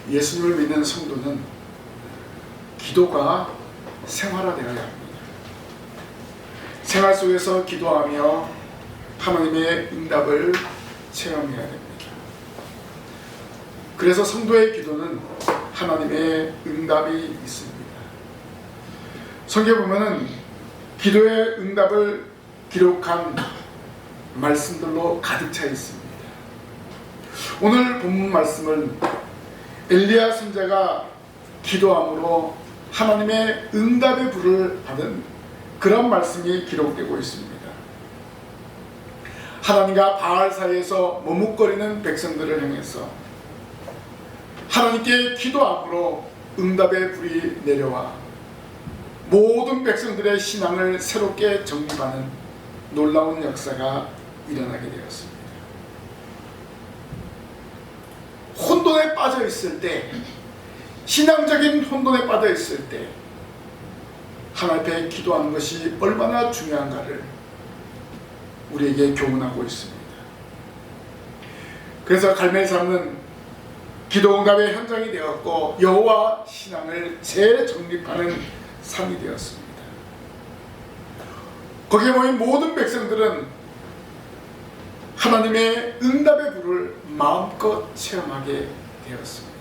예수님을 믿는 성도는 기도가 생활화되어야 합니다. 생활 속에서 기도하며 하나님의 응답을 체험해야 됩니다. 그래서 성도의 기도는 하나님의 응답이 있습니다. 성경에 보면은 기도의 응답을 기록한 말씀들로 가득 차 있습니다. 오늘 본문 말씀은 엘리야 선지자가 기도함으로 하나님의 응답의 불을 받은 그런 말씀이 기록되고 있습니다. 하나님과 바알 사이에서 머뭇거리는 백성들을 향해서 하나님께 기도함으로 응답의 불이 내려와 모든 백성들의 신앙을 새롭게 정립하는 놀라운 역사가 일어나게 되었습니다. 혼돈에 빠져 있을 때, 신앙적인 혼돈에 빠져 있을 때 하나님 앞에 기도하는 것이 얼마나 중요한가를 우리에게 교훈하고 있습니다. 그래서 갈멜산은 기도 응답의 현장이 되었고 여호와 신앙을 재정립하는 산이 되었습니다. 거기에 모인 모든 백성들은 하나님의 응답의 불을 마음껏 체험하게 되었습니다.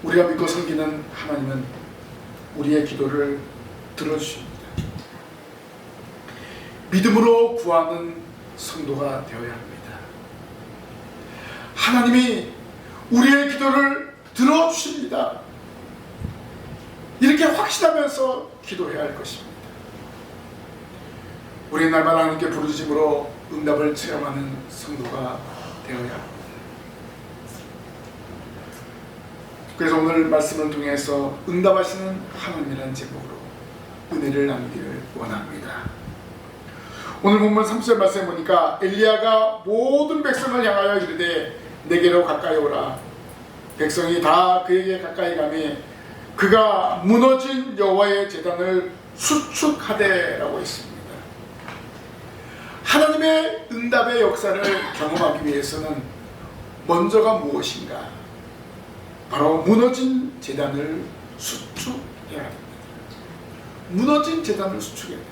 우리가 믿고 섬기는 하나님은 우리의 기도를 들어주십니다. 믿음으로 구하는 성도가 되어야 합니다. 하나님이 우리의 기도를 들어주십니다. 이렇게 확신하면서 기도해야 할 것입니다. 우리는 날마다 하나님께 부르짖음으로 응답을 체험하는 성도가 되어야 합니다. 그래서 오늘 말씀을 통해서 응답하시는 하나님이라는 제목으로 은혜를 나누기를 원합니다. 오늘 본문 3절 말씀에 보니까 엘리야가 모든 백성을 향하여 이르되 내게로 가까이 오라. 백성이 다 그에게 가까이 가매 그가 무너진 여호와의 제단을 수축하되라고 했습니다. 하나님의 응답의 역사를 경험하기 위해서는 먼저가 무엇인가? 바로 무너진 제단을 수축해야 합니다. 무너진 제단을 수축해야 합니다.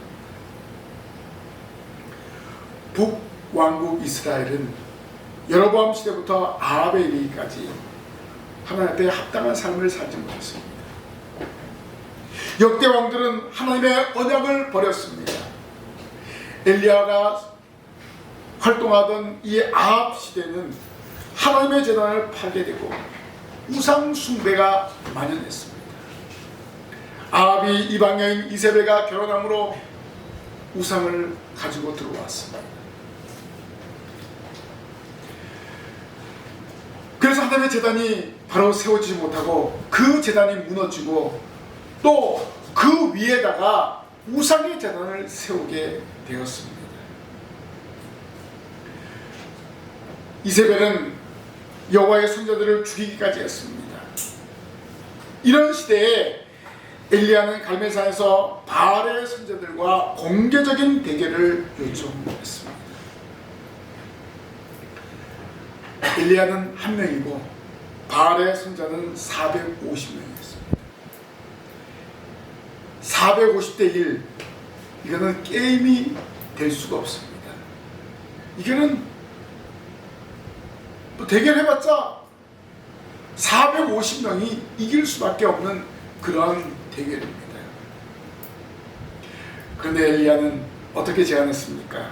북왕국 이스라엘은 여로보암 시대부터 아합에 이르기까지 하나님 앞에 합당한 삶을 살지 못했습니다. 역대 왕들은 하나님의 언약을 버렸습니다. 엘리야가 활동하던 이 아합 시대는 하나님의 제단을 파괴되고 우상 숭배가 만연했습니다. 아합이 이방 여인 이세벨과 결혼함으로 우상을 가지고 들어왔습니다. 그래서 하나님의 제단이 바로 세워지지 못하고 그 제단이 무너지고 또 그 위에다가 우상의 제단을 세우게 되었습니다. 이세벨은 여호와의 선자들을 죽이기까지 했습니다. 이런 시대에 엘리야는 갈멜산에서 바알의 선자들과 공개적인 대결을 요청했습니다. 엘리야는 한 명이고 바알의 선자는 450명이었습니다. 450대 1, 이거는 게임이 될 수가 없습니다. 이거는 또 대결해봤자 450명이 이길 수밖에 없는 그러한 대결입니다. 그런데 엘리야는 어떻게 제안했습니까?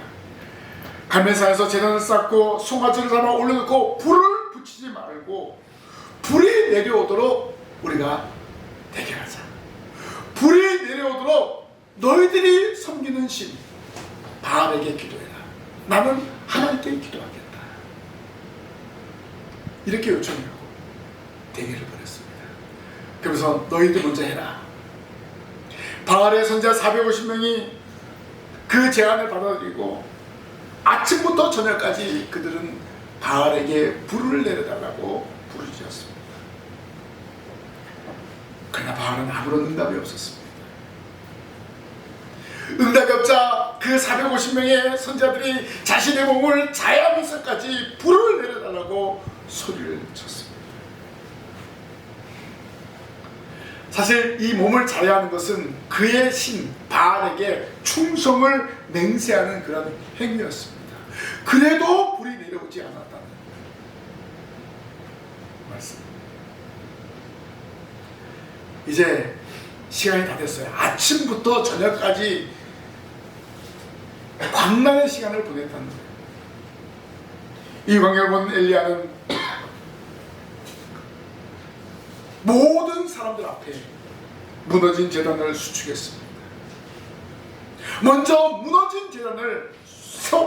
갈멜산에서 제단을 쌓고 송아지를 잡아 올려놓고 불을 붙이지 말고 불이 내려오도록 우리가 대결하자. 불이 내려오도록 너희들이 섬기는 신 바알에게 기도해라. 나는 하나님께 기도하겠다. 이렇게 요청하고 대결을 벌였습니다. 그래서 너희들 먼저 해라. 바알의 선자 450명이 그 제안을 받아들이고 아침부터 저녁까지 그들은 바알에게 불을 내려달라고 부르짖었습니다. 그러나 바알은 아무런 응답이 없었습니다. 응답이 없자 그 450명의 선자들이 자신의 몸을 자야하면서까지 불을 내려달라고 달라고 소리를 쳤습니다. 사실 이 몸을 자해야 하는 것은 그의 신 바알에게 충성을 맹세하는 그런 행위였습니다. 그래도 불이 내려오지 않았다는 말씀. 이제 시간이 다 됐어요. 아침부터 저녁까지 광란의 시간을 보냈다는 거예요. 이 광경을 본 엘리야는 모든 사람들 앞에 무너진 제단을 수축했습니다. 먼저 무너진 제단을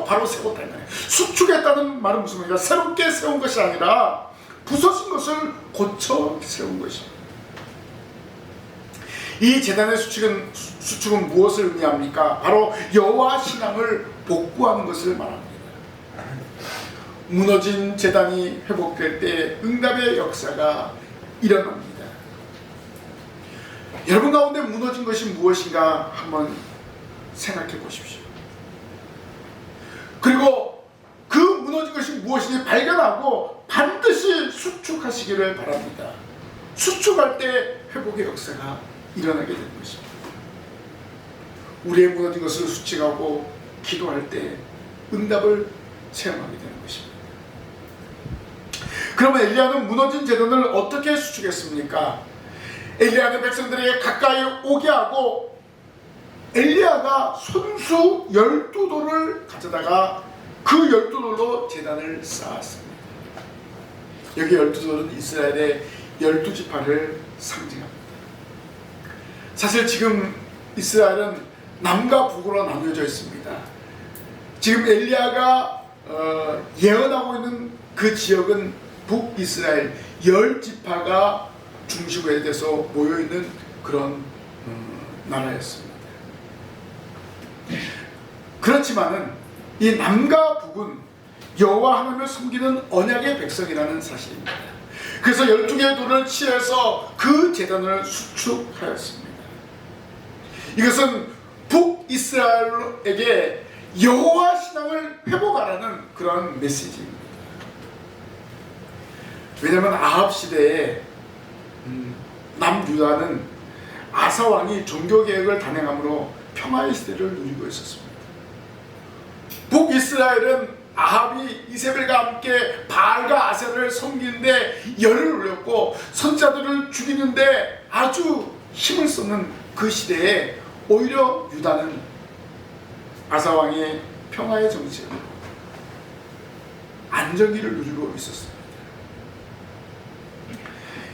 바로 세웠다는 거예요. 수축했다는 말은 무슨 말이냐? 새롭게 세운 것이 아니라 부서진 것을 고쳐 세운 것입니다. 이 제단의 수축은 무엇을 의미합니까? 바로 여호와 신앙을 복구하는 것을 말합니다. 무너진 제단이 회복될 때 응답의 역사가 일어납니다. 여러분 가운데 무너진 것이 무엇인가 한번 생각해 보십시오. 그리고 그 무너진 것이 무엇인지 발견하고 반드시 수축하시기를 바랍니다. 수축할 때 회복의 역사가 일어나게 되는 것입니다. 우리의 무너진 것을 수축하고 기도할 때 응답을 체험하게 되는 것입니다. 그러면 엘리야는 무너진 제단을 어떻게 수축했습니까? 엘리야는 백성들에게 가까이 오게 하고 엘리야가 손수 12돌을 가져다가 그 12돌로 제단을 쌓았습니다. 여기 12돌은 이스라엘의 12지파를 상징합니다. 사실 지금 이스라엘은 남과 북으로 나뉘어져 있습니다. 지금 엘리야가 예언하고 있는 그 지역은 북이스라엘 10지파가 중심에 대해서 모여있는 그런 나라였습니다. 그렇지만은 이 남과 북은 여호와 하나님을 섬기는 언약의 백성이라는 사실입니다. 그래서 12개의 돌을 취해서 그 제단을 수축하였습니다. 이것은 북이스라엘에게 여호와 신앙을 회복하라는 그런 메시지입니다. 왜냐하면 아합 시대에 남유다는 아사 왕이 종교개혁을 단행함으로 평화의 시대를 누리고 있었습니다. 북이스라엘은 아합이 이세벨과 함께 바알과 아세라를 섬기는데 열을 올렸고 선자들을 죽이는데 아주 힘을 쏟는 그 시대에 오히려 유다는 아사 왕의 평화의 정치로 안정기를 누리고 있었습니다.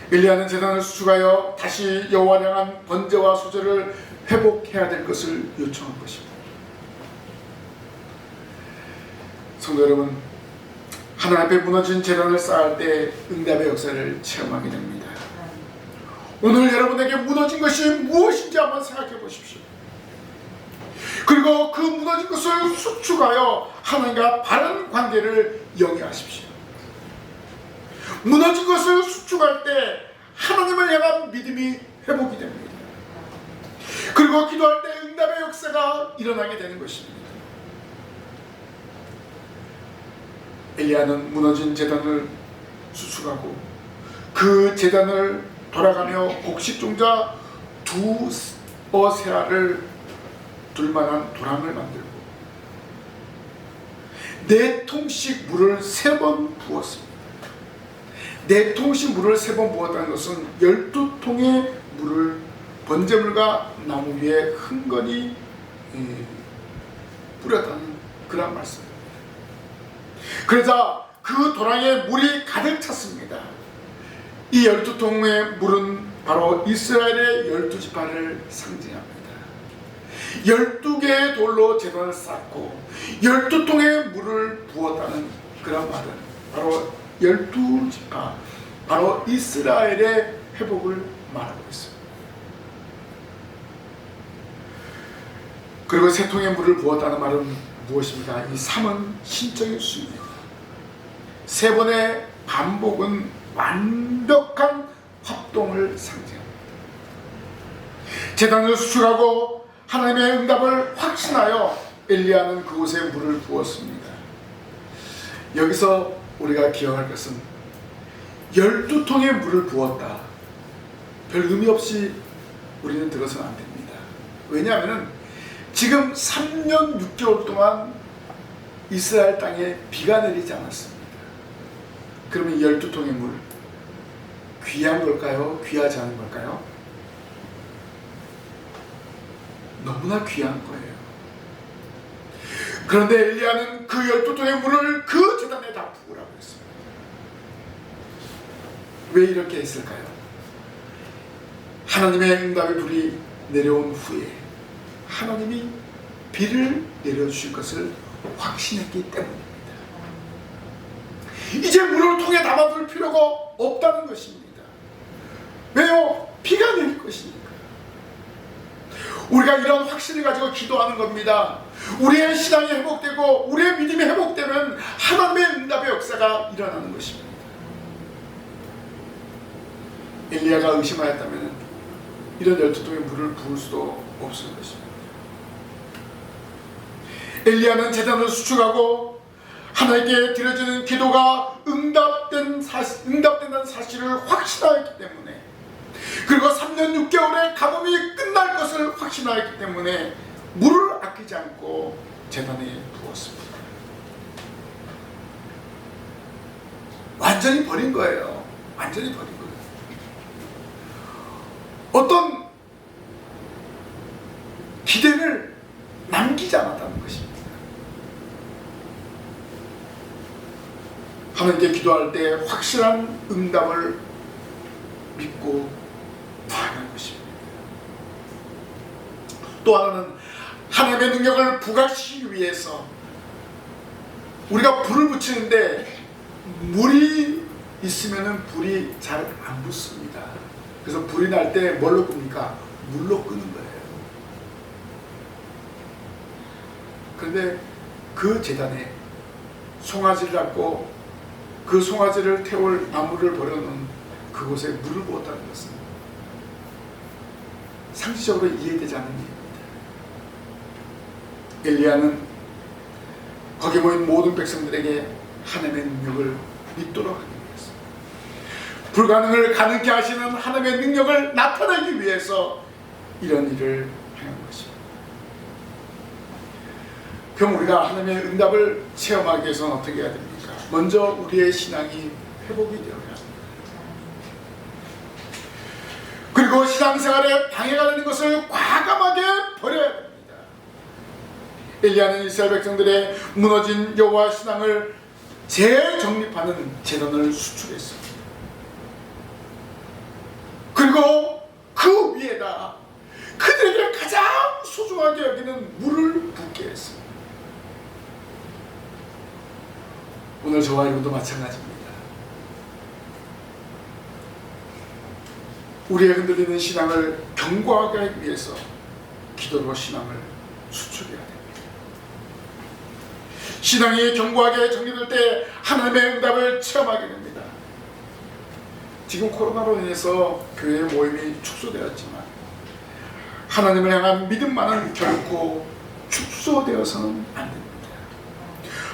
엘리야는 제단을 수축하여 다시 여호와를 향한 번제와 소제를 회복해야 될 것을 요청한 것입니다. 성도 여러분, 하나님 앞에 무너진 제단을 쌓을 때 응답의 역사를 체험하게 됩니다. 오늘 여러분에게 무너진 것이 무엇인지 한번 생각해 보십시오. 그리고 그 무너진 것을 수축하여 하나님과 바른 관계를 영위하십시오. 무너진 것을 수축할 때 하나님을 향한 믿음이 회복이 됩니다. 그리고 기도할 때 응답의 역사가 일어나게 되는 것입니다. 엘리야는 무너진 제단을 수축하고 그 제단을 돌아가며 곡식종자 2세알을 둘만한 도랑을 만들고 4통씩 물을 3번 부었습니다. 4통씩 물을 3번 부었다는 것은 12통의 물을 번제물과 나무 위에 흥건히 뿌렸다는 그런 말씀입니다. 그러자 그 도랑에 물이 가득 찼습니다. 이 12통의 물은 바로 이스라엘의 12지파를 상징합니다. 12개의 돌로 제단을 쌓고 12통의 물을 부었다는 그런 말은 바로 12지파, 바로 이스라엘의 회복을 말하고 있습니다. 그리고 3통의 물을 부었다는 말은 무엇입니까? 이 3은 신적인 수입니다. 3번의 반복은 완벽한 합동을 상징합니다. 제단을 수축하고 하나님의 응답을 확신하여 엘리야는 그곳에 물을 부었습니다. 여기서 우리가 기억할 것은 12통의 물을 부었다. 별 의미 없이 우리는 들어서는 안 됩니다. 왜냐하면 지금 3년 6개월 동안 이스라엘 땅에 비가 내리지 않았습니다. 그러면 12통의 물 귀한 걸까요? 귀하지 않은 걸까요? 너무나 귀한 거예요. 그런데 엘리야는 그 12통의 물을 그 제단에 다 부으라고 했습니다. 왜 이렇게 했을까요? 하나님의 응답의 불이 내려온 후에 하나님이 비를 내려주실 것을 확신했기 때문입니다. 이제 물을 통에 담아둘 필요가 없다는 것입니다. 왜요? 비가 내릴 것이니까. 우리가 이런 확신을 가지고 기도하는 겁니다. 우리의 신앙이 회복되고 우리의 믿음이 회복되면 하나님의 응답의 역사가 일어나는 것입니다. 엘리야가 의심하였다면 이런 12통의 물을 부을 수도 없을 것입니다. 엘리야는 제단을 수축하고 하나님께 드려지는 기도가 응답된다는 사실을 확신하였기 때문에, 그리고 3년 6개월의 가뭄이 끝날 것을 확신하였기 때문에 물을 아끼지 않고 제단에 부었습니다. 완전히 버린 거예요. 완전히 버린 거예요. 어떤 기대를 남기지 않았다는 것입니다. 하나님께 기도할 때 확실한 응답을 믿고 나아가는 것입니다. 또 하나는 하나님의 능력을 부각시키기 위해서 우리가 불을 붙이는데 물이 있으면 불이 잘 안 붙습니다. 그래서 불이 날 때 뭘로 끕니까? 물로 끄는 거예요. 그런데 그 제단에 송아지를 잡고 그 송아지를 태울 나무를 버려놓은 그곳에 물을 부었다는 것은 상식적으로 이해되지 않는 일입니다. 엘리야는 거기 모인 모든 백성들에게 하나님의 능력을 믿도록 하기 위해서, 불가능을 가능케 하시는 하나님의 능력을 나타내기 위해서 이런 일을 행한 것입니다. 그럼 우리가 하나님의 응답을 체험하기 위해서는 어떻게 해야 됩니까? 먼저 우리의 신앙이 회복이 되어야 합니다. 그리고 신앙생활에 방해가 되는 것을 과감하게 버려야 됩니다. 엘리야는 이스라엘 백성들의 무너진 여호와 신앙을 재정립하는 제단을 수축했습니다. 그리고 그 위에다 그들에게 가장 소중하게 여기는 물을 붓게 했습니다. 오늘 저와 여러분도 마찬가지입니다. 우리의 흔들리는 신앙을 견고하게 하기 위해서 기도로 신앙을 수축해야 됩니다. 신앙이 견고하게 정리될 때 하나님의 응답을 체험하게 됩니다. 지금 코로나로 인해서 교회 모임이 축소되었지만 하나님을 향한 믿음만은 결코 축소되어서는 안 됩니다.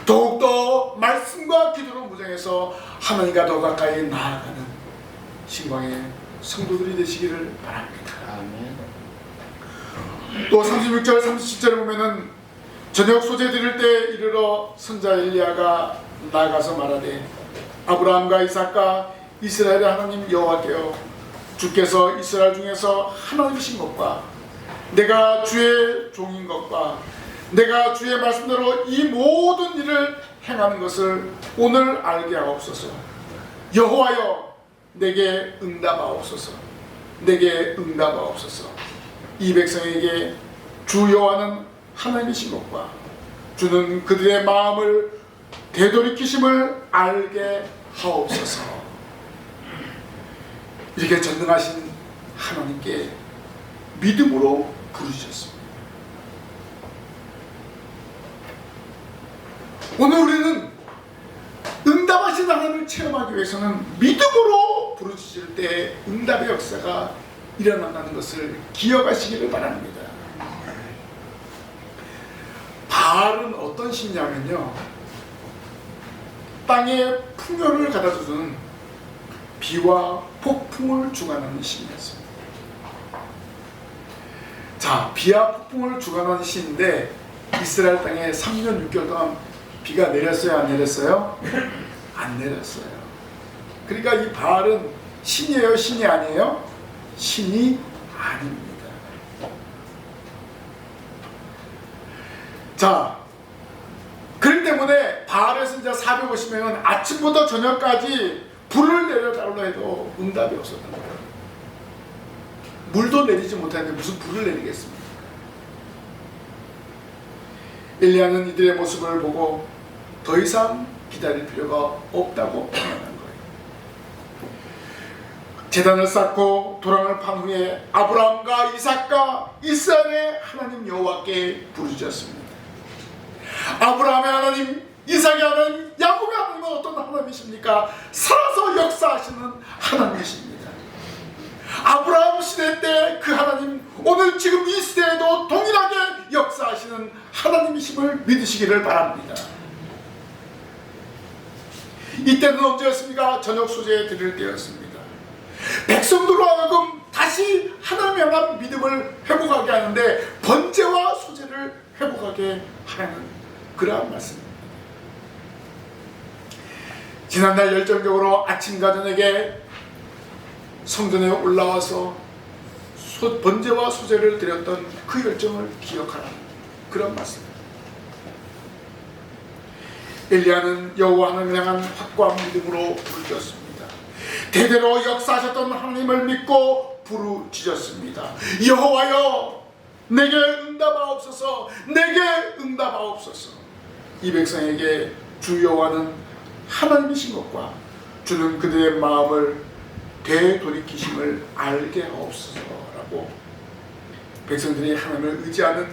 더욱더 말씀과 기도로 무장해서 하나님과 더 가까이 나아가는 신광의 성도들이 되시기를 바랍니다. 아멘. 또 36절 37절에 보면은 저녁 소재 드릴 때 이르러 선자 엘리야가 나가서 말하되 아브라함과 이삭과 이스라엘의 하나님 여호와께여, 주께서 이스라엘 중에서 하나님이신 것과 내가 주의 종인 것과 내가 주의 말씀대로 이 모든 일을 행하는 것을 오늘 알게 하옵소서. 여호와여, 내게 응답하옵소서. 내게 응답하옵소서. 이 백성에게 주 여호와는 하나님이신 것과 주는 그들의 마음을 되돌이키심을 알게 하옵소서. 이렇게 전능하신 하나님께 믿음으로 부르셨습니다. 오늘 우리는 응답하신 하나님을 체험하기 위해서는 믿음으로 부르짖을 때 응답의 역사가 일어난다는 것을 기억하시기를 바랍니다. 바알은 어떤 신냐면요, 땅에 풍요를 가져다주는 비와 폭풍을 주관하는 신이었습니다. 자, 비와 폭풍을 주관하는 신인데 이스라엘 땅에 3년 6개월 동안 비가 내렸어요? 안 내렸어요? 안 내렸어요. 그러니까 이 바알은 신이에요? 신이 아니에요? 신이 아닙니다. 자, 그렇기 때문에 바알의 선지자 450명은 아침부터 저녁까지 불을 내려달라고 해도 응답이 없었던 거예요. 물도 내리지 못하는데 무슨 불을 내리겠습니까? 엘리야는 이들의 모습을 보고 더 이상 기다릴 필요가 없다고 판단한 거예요. 제단을 쌓고 도랑을 판 후에 아브라함과 이삭과 이스라엘의 하나님 여호와께 부르짖었습니다. 아브라함의 하나님, 이삭의 하나님, 야곱의 하나님은 어떤 하나님이십니까? 살아서 역사하시는 하나님이십니다. 아브라함 시대 때 그 하나님, 오늘 지금 이 시대에도 동일하게 역사하시는 하나님이심을 믿으시기를 바랍니다. 이때는 언제였습니까? 저녁 소재에 드릴 때였습니다. 백성들로 하여금 다시 하나님 향한 믿음을 회복하게 하는데 번제와 소제를 회복하게 하는 그러한 말씀입니다. 지난날 열정적으로 아침과 저녁에 성전에 올라와서 번제와 소제를 드렸던 그 열정을 기억하라는 그런 말씀입니다. 엘리야는 여호와 하나님을 향한 확고한 믿음으로 부르짖었습니다. 대대로 역사하셨던 하나님을 믿고 부르짖었습니다. 여호와여, 내게 응답하옵소서, 내게 응답하옵소서. 이 백성에게 주 여호와는 하나님이신 것과 주는 그들의 마음을 되돌이키심을 알게 하옵소서라고 백성들이 하나님을 의지하는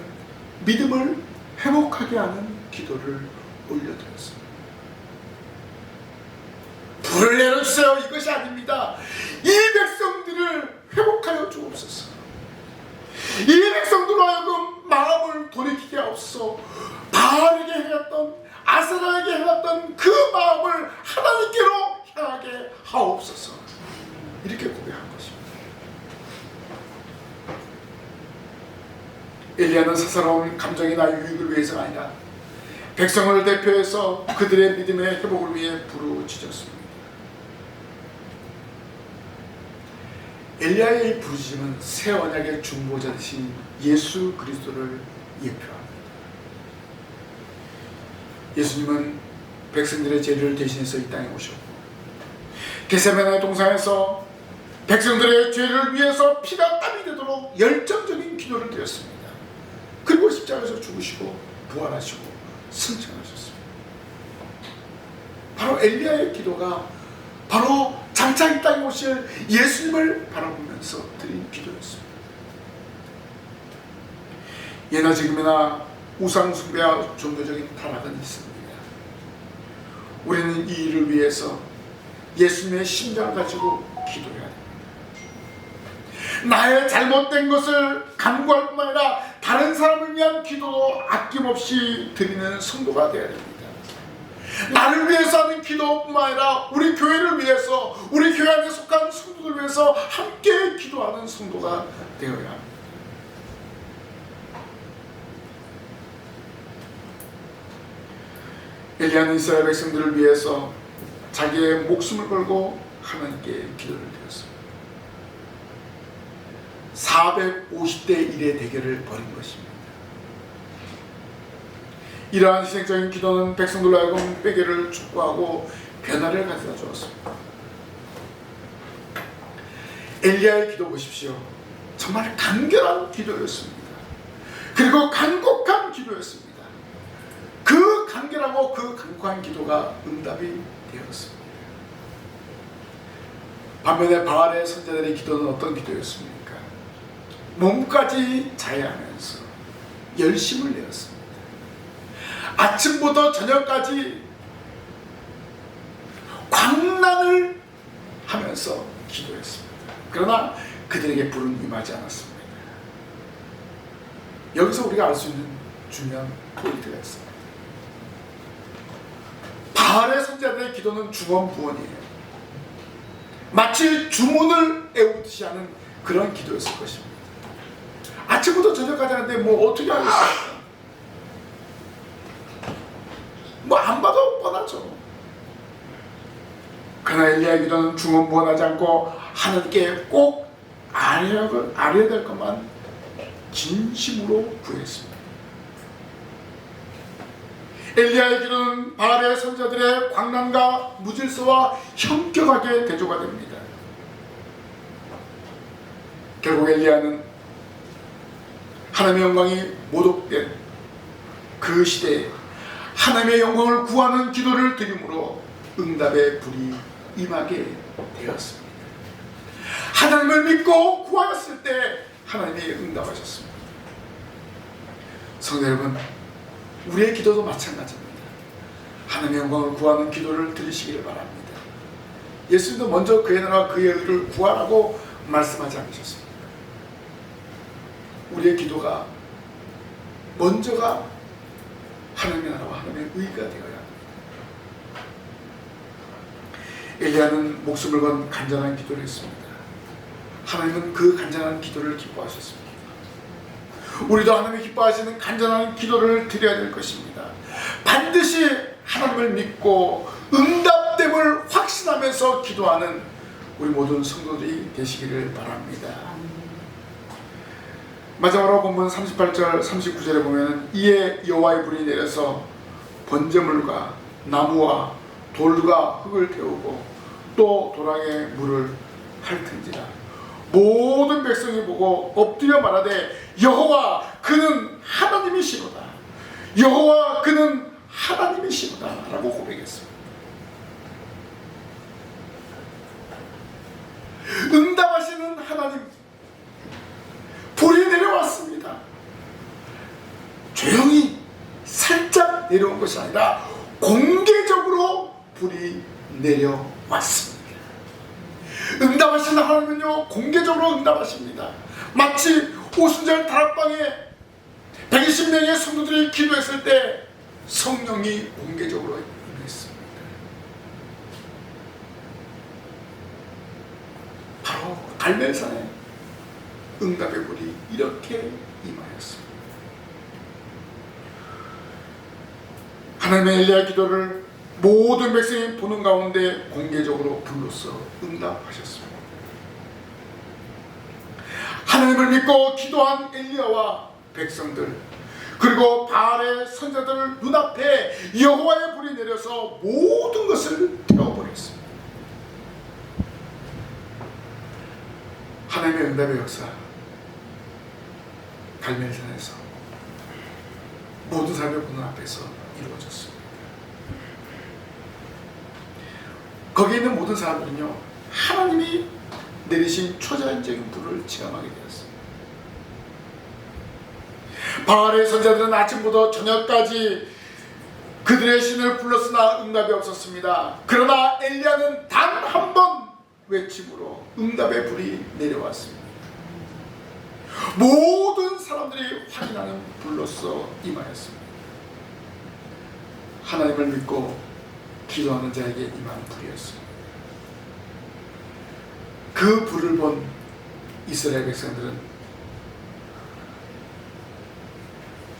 믿음을 회복하게 하는 기도를 올려드렸습니다. 불을 내려주세요, 이것이 아닙니다. 이 백성들을 회복하여 주옵소서. 이 백성들로 하여금 마음을 돌이키게 하옵소서. 바알에게 행했던, 아세라에게 행했던 그 마음을 하나님께로 향하게 하옵소서. 이렇게 고백한 것입니다. 엘리야는 사사로운 감정이나 유익을 위해서가 아니라 백성을 대표해서 그들의 믿음의 회복을 위해 부르짖었습니다. 엘리야의 이 부르짖음은 새 언약의 중보자 되신 예수 그리스도를 예표합니다. 예수님은 백성들의 죄를 대신해서 이 땅에 오셨고 겟세마네 동산에서 백성들의 죄를 위해서 피가 땀이 되도록 열정적인 기도를 드렸습니다. 그리고 십자가에서 죽으시고 부활하시고 승천하셨습니다. 바로 엘리야의 기도가 바로 장차 이 땅에 오실 예수님을 바라보면서 드린 기도였습니다. 예나 지금이나 우상 숭배와 종교적인 타락은 있습니다. 우리는 이 일을 위해서 예수님의 심장을 가지고 기도해야 됩니다. 나의 잘못된 것을 간구할 뿐만 아니라 다른 사람을 위한 기도도 아낌없이 드리는 성도가 되어야 됩니다. 나를 위해서 하는 기도뿐만 아니라 우리 교회를 위해서, 우리 교회 안에 속한 성도들 위해서 함께 기도하는 성도가 되어야 합니다. 엘리야는 이스라엘 백성들을 위해서 자기의 목숨을 걸고 하나님께 기도를 드렸습니다. 450대 1의 대결을 벌인 것입니다. 이러한 희생적인 기도는 백성들로 하여금 회개를 촉구하고 변화를 가져다 주었습니다. 엘리야의 기도 보십시오. 정말 간결한 기도였습니다. 그리고 간곡한 기도였습니다. 그 간결하고 그 간곡한 기도가 응답이 되었습니다. 반면에 바알의 선자들의 기도는 어떤 기도였습니까? 몸까지 자해하면서 열심을 내었습니다. 아침부터 저녁까지 광란을 하면서 기도했습니다. 그러나 그들에게 불은 임하지 않았습니다. 여기서 우리가 알 수 있는 중요한 포인트가 있습니다. 바알의 선지자들의 기도는 중언부언이에요. 마치 주문을 애우듯이 하는 그런 기도였을 것입니다. 아침부터 저녁까지 하는데 뭐 어떻게 하겠습니까? 뭐 안 봐도 뻔하죠. 그러나 엘리야의 기도는 중언부언하지 않고 하나님께 꼭 알아야 될 것만 진심으로 구했습니다. 엘리야의 기도는 바알의 선지자들의 광란과 무질서와 현격하게 대조가 됩니다. 결국 엘리야는 하나님의 영광이 모독된 그 시대에 하나님의 영광을 구하는 기도를 드림으로 응답의 불이 임하게 되었습니다. 하나님을 믿고 구하였을 때 하나님이 응답하셨습니다. 성도 여러분, 우리의 기도도 마찬가지입니다. 하나님의 영광을 구하는 기도를 드리시기를 바랍니다. 예수님도 먼저 그의 나라와 그의 의를 구하라고 말씀하지 않으셨습니까? 우리의 기도가 먼저가 하나님의 나라와 하나님의 의가 되어야 합니다. 엘리야는 목숨을 건 간절한 기도를 했습니다. 하나님은 그 간절한 기도를 기뻐하셨습니다. 우리도 하나님이 기뻐하시는 간절한 기도를 드려야 될 것입니다. 반드시 하나님을 믿고 응답됨을 확신하면서 기도하는 우리 모든 성도들이 되시기를 바랍니다. 마지막으로 본문 38절 39절에 보면 이에 여호와의 불이 내려서 번제물과 나무와 돌과 흙을 태우고 또 도랑에 물을 핥은지라 모든 백성이 보고 엎드려 말하되 여호와 그는 하나님이시로다. 여호와 그는 하나님이시로다 라고 고백했습니다. 응답하시는 하나님, 불이 내려왔습니다. 조용히 살짝 내려온 것이 아니라 공개적으로 불이 내려왔습니다. 응답하시는 하나님은요 공개적으로 응답하십니다. 마치 오순절 다락방에 120명의 성도들이 기도했을 때 성령이 공개적으로 임했습니다. 바로 갈멜산에 응답의 불이 이렇게 임하였습니다. 하나님의 엘리야 기도를 모든 백성이 보는 가운데 공개적으로 불로써 응답하셨습니다. 하나님을 믿고 기도한 엘리야와 백성들 그리고 바알의 선자들을 눈앞에 여호와의 불이 내려서 모든 것을 태워버렸습니다. 하나님의 응답의 역사 갈멜산에서 모든 사람의 보는 앞에서 이루어졌습니다. 거기에 있는 모든 사람들은요 하나님이 내리신 초자연적인 불을 체험하게 되었습니다. 바알의 선자들은 아침부터 저녁까지 그들의 신을 불렀으나 응답이 없었습니다. 그러나 엘리야는 단 한 번 외침으로 응답의 불이 내려왔습니다. 모든 사람들이 확인하는 불로서 임하였습니다. 하나님을 믿고 기도하는 자에게 임한 불이었습니다. 그 불을 본 이스라엘 백성들은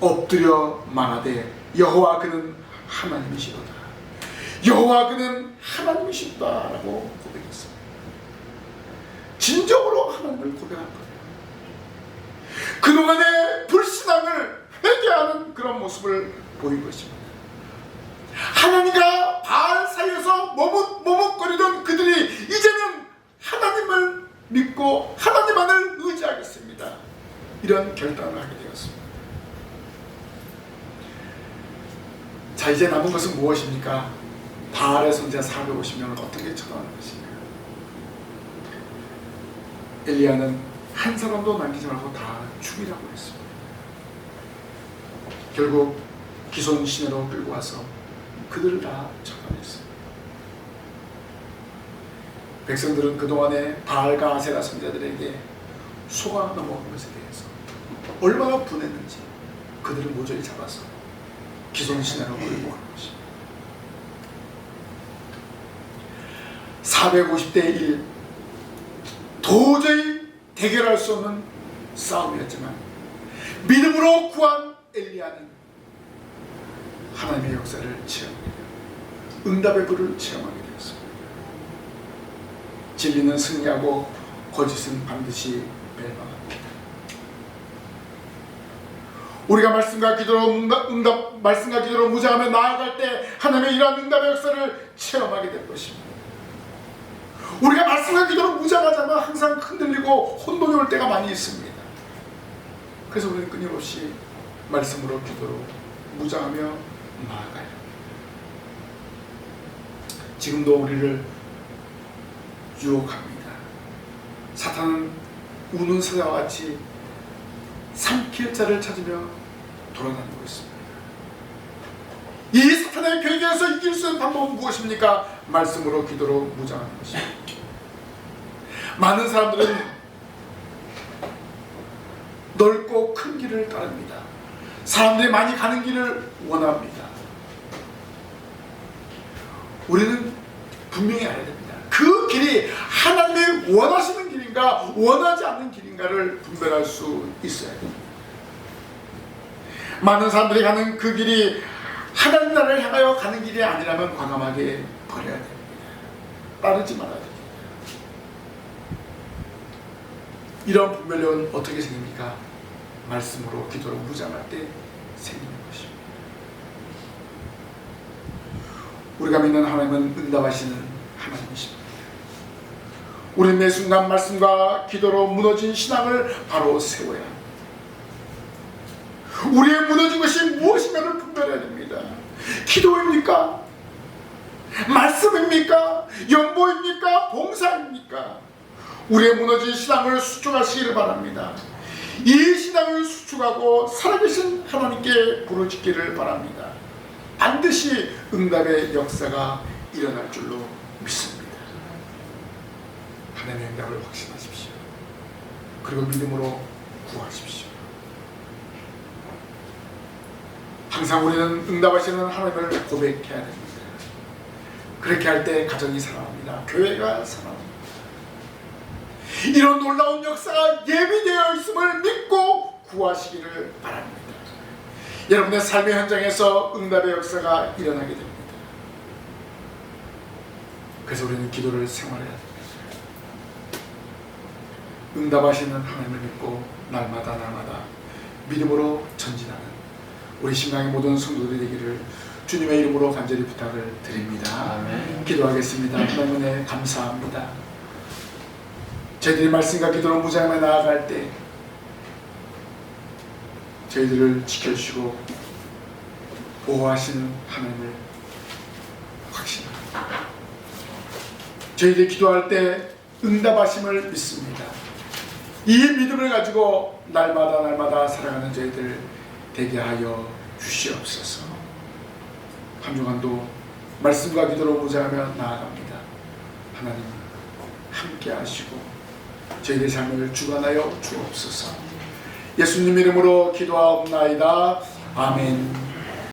엎드려 말하되 여호와 그는 하나님이시로다. 여호와 그는 하나님이시로다 라고 고백했습니다. 진정으로 하나님을 고백한 거예요. 그동안의 불신앙을 회개하는 그런 모습을 보인 것입니다. 하나님과 바알 사이에서 머뭇거리던 그들이 이제는 하나님을 믿고 하나님만을 의지하겠습니다. 이런 결단을 하게 되었습니다. 자, 이제 남은 것은 무엇입니까? 바알의 선지자 450명을 어떻게 처단하는 것입니까? 엘리야는 한 사람도 남기지 말고 다 죽이라고 했습니다. 결국 기손 시내로 끌고 와서 그들을 다 처단했습니다. 백성들은 그동안에 바알과 아세라 선지자들에게 속아 넘어온 것에 대해서 얼마나 분했는지 그들을 모조리 잡아서 기손 시내로 끌고 간 것입니다. 450대 1, 도저히 대결할 수 없는 싸움이었지만 믿음으로 구한 엘리야는 하나님의 역사를 체험하게 되었고 응답의 불을 체험하게 되었습니다. 진리는 승리하고 거짓은 반드시 멸망합니다. 우리가 말씀과 기도로 무장하며 나아갈 때 하나님의 이러한 응답의 역사를 체험하게 될 것입니다. 우리가 말씀과 기도로 무장하자면 항상 흔들리고 혼돈이 올 때가 많이 있습니다. 그래서 우리는 끊임없이 말씀으로 기도로 무장하며 나아가요. 지금도 우리를 유혹합니다. 사탄은 우는 사자와 같이 삼킬 자를 찾으며 돌아다니고 있습니다. 이 사탄의 괴계에서 이길 수 있는 방법은 무엇입니까? 말씀으로 기도로 무장하는 것입니다. 많은 사람들은 넓고 큰 길을 따릅니다. 사람들이 많이 가는 길을 원합니다. 우리는 분명히 알아야 됩니다. 그 길이 하나님이 원하시는 길인가 원하지 않는 길인가를 분별할 수 있어야 됩니다. 많은 사람들이 가는 그 길이 하나님 나라를 향하여 가는 길이 아니라면 과감하게 버려야 됩니다. 따르지 말아야 됩니다. 이런 분별력은 어떻게 생깁니까? 말씀으로 기도로 무장할 때 생기는 것입니다. 우리가 믿는 하나님은 응답하시는 하나님이십니다. 우리는 매 순간 말씀과 기도로 무너진 신앙을 바로 세워야 합니다. 우리의 무너진 것이 무엇인가를 분별해야 됩니다. 기도입니까? 말씀입니까? 연보입니까? 봉사입니까? 우리의 무너진 신앙을 수축하시기를 바랍니다. 이 신앙을 수축하고 살아계신 하나님께 부르짖기를 바랍니다. 반드시 응답의 역사가 일어날 줄로 믿습니다. 하나님의 응답을 확신하십시오. 그리고 믿음으로 구하십시오. 항상 우리는 응답하시는 하나님을 고백해야 됩니다. 그렇게 할 때 가정이 살아납니다. 교회가 살아납니다. 이런 놀라운 역사가 예비되어 있음을 믿고 구하시기를 바랍니다. 여러분의 삶의 현장에서 응답의 역사가 일어나게 됩니다. 그래서 우리는 기도를 생활해야 됩니다. 응답하시는 하나님을 믿고 날마다 믿음으로 전진하는 우리 신강의 모든 성도들이 되기를 주님의 이름으로 간절히 부탁을 드립니다. 아멘. 기도하겠습니다. 하나님 은혜 감사합니다. 저희들이 말씀과 기도로 무장하며 나아갈 때 저희들을 지켜주시고 보호하시는 하나님을 확신합니다. 저희들이 기도할 때 응답하심을 믿습니다. 이 믿음을 가지고 날마다 살아가는 저희들 되게 하여 주시옵소서. 한 주간도 말씀과 기도로 무장하며 나아갑니다. 하나님 함께 하시고 저희들의 삶을 주관하여 주옵소서. 예수님 이름으로 기도하옵나이다. 아멘.